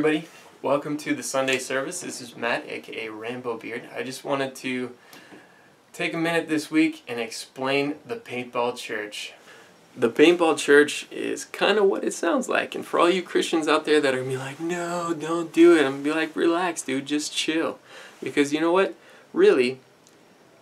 everybody, welcome to the Sunday service. This is Matt, aka Rambo Beard. I just wanted to take a minute this week and explain the Paintball Church. The Paintball Church is kind of what it sounds like, and for all you Christians out there that are gonna be like, no, don't do it, I'm gonna be like, relax dude, just chill. Because you know what, really,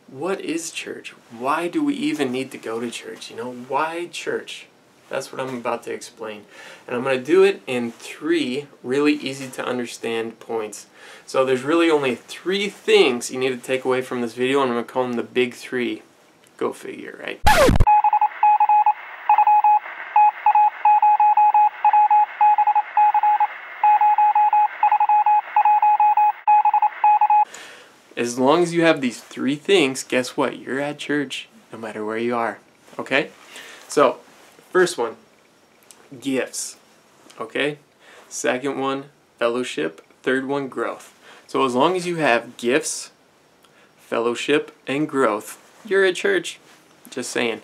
what is church? Why do we even need to go to church? You know, why church? That's what I'm about to explain. And I'm going to do it in 3 really easy to understand points. So there's really only 3 things you need to take away from this video, and I'm going to call them the big 3. Go figure, right? As long as you have these 3 things, guess what? You're at church no matter where you are. Okay? So, first one, gifts. Okay? Second one, fellowship. Third one, growth. So as long as you have gifts, fellowship, and growth, you're at church. Just saying.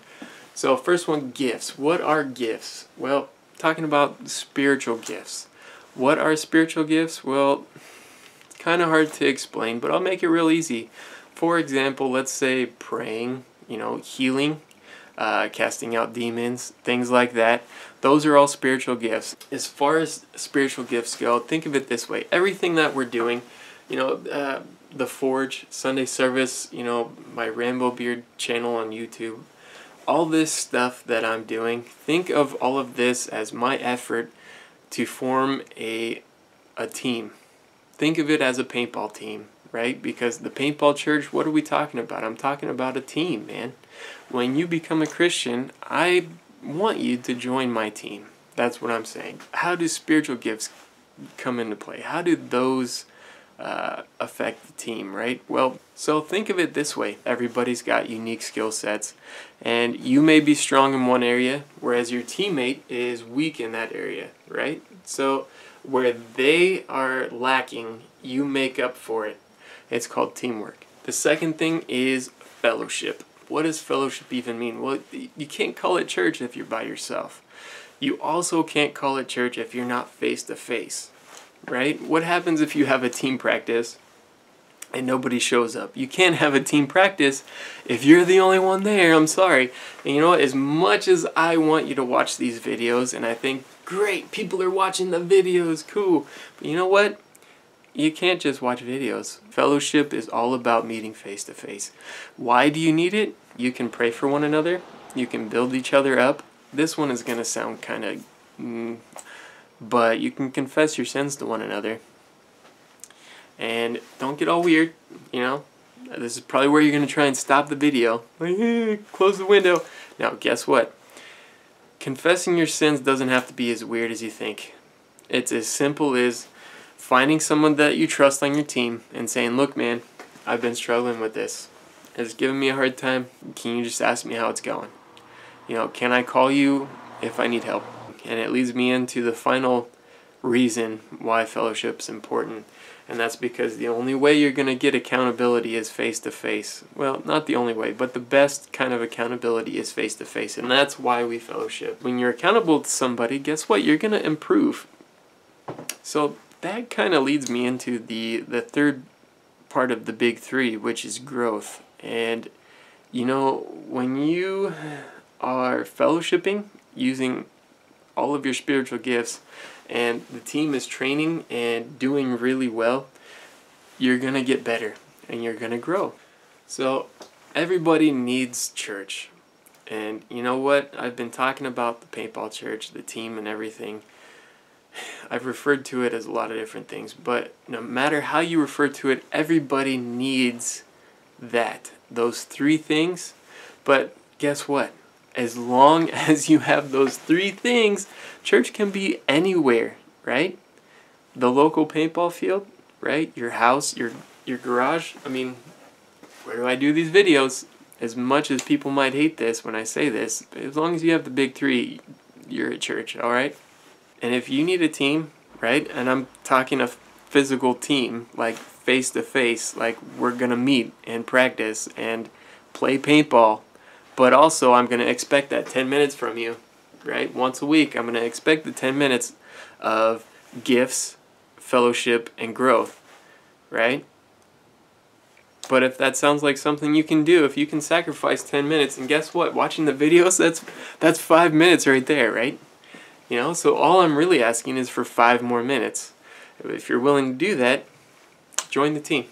So first one, gifts. What are gifts? Well, talking about spiritual gifts. What are spiritual gifts? Well, it's kind of hard to explain, but I'll make it real easy. For example, let's say praying, healing, casting out demons, things like that. Those are all spiritual gifts. As far as spiritual gifts go, think of it this way. Everything that we're doing, the Forge, Sunday service, my Rambo Beard channel on YouTube, all this stuff that I'm doing, think of all of this as my effort to form a team. Think of it as a paintball team, right? Because the Paintball Church, what are we talking about? I'm talking about a team, man. When you become a Christian, I want you to join my team. That's what I'm saying. How do spiritual gifts come into play? How do those affect the team, right? Well, so think of it this way. Everybody's got unique skill sets, and you may be strong in one area, whereas your teammate is weak in that area, right? So where they are lacking, you make up for it. It's called teamwork. The second thing is fellowship. What does fellowship even mean? Well, you can't call it church if you're by yourself. You also can't call it church if you're not face to face, right? What happens if you have a team practice and nobody shows up? You can't have a team practice if you're the only one there. I'm sorry. And you know what? As much as I want you to watch these videos, and I think, great, people are watching the videos, cool. But you know what? You can't just watch videos. Fellowship is all about meeting face to face. Why do you need it? You can pray for one another. You can build each other up. This one is going to sound kind of... but you can confess your sins to one another. And don't get all weird, This is probably where you're going to try and stop the video. Close the window. Now, guess what? Confessing your sins doesn't have to be as weird as you think. It's as simple as finding someone that you trust on your team and saying, look man, I've been struggling with this. It's giving me a hard time. Can you just ask me how it's going? Can I call you if I need help? And it leads me into the final reason why fellowship is important. And that's because the only way you're going to get accountability is face to face. Well, not the only way, but the best kind of accountability is face to face. And that's why we fellowship. When you're accountable to somebody, guess what? You're going to improve. So that kind of leads me into the third part of the big 3, which is growth. And when you are fellowshipping using all of your spiritual gifts and the team is training and doing really well, you're gonna get better and you're gonna grow. So everybody needs church. And you know what? I've been talking about the Paintball Church, the team and everything. I've referred to it as a lot of different things, but no matter how you refer to it, everybody needs those 3 things. But guess what? As long as you have those 3 things, church can be anywhere, right? The local paintball field, right? Your house, your garage. I mean, where do I do these videos? As much as people might hate this when I say this, as long as you have the big 3, you're at church, all right? And if you need a team, right, and I'm talking a physical team, like face to face, like we're going to meet and practice and play paintball, but also I'm going to expect that 10 minutes from you, right? Once a week, I'm going to expect the 10 minutes of gifts, fellowship, and growth, right? But if that sounds like something you can do, if you can sacrifice 10 minutes, and guess what? Watching the videos, that's 5 minutes right there, right? You know, so all I'm really asking is for 5 more minutes. If you're willing to do that, join the team.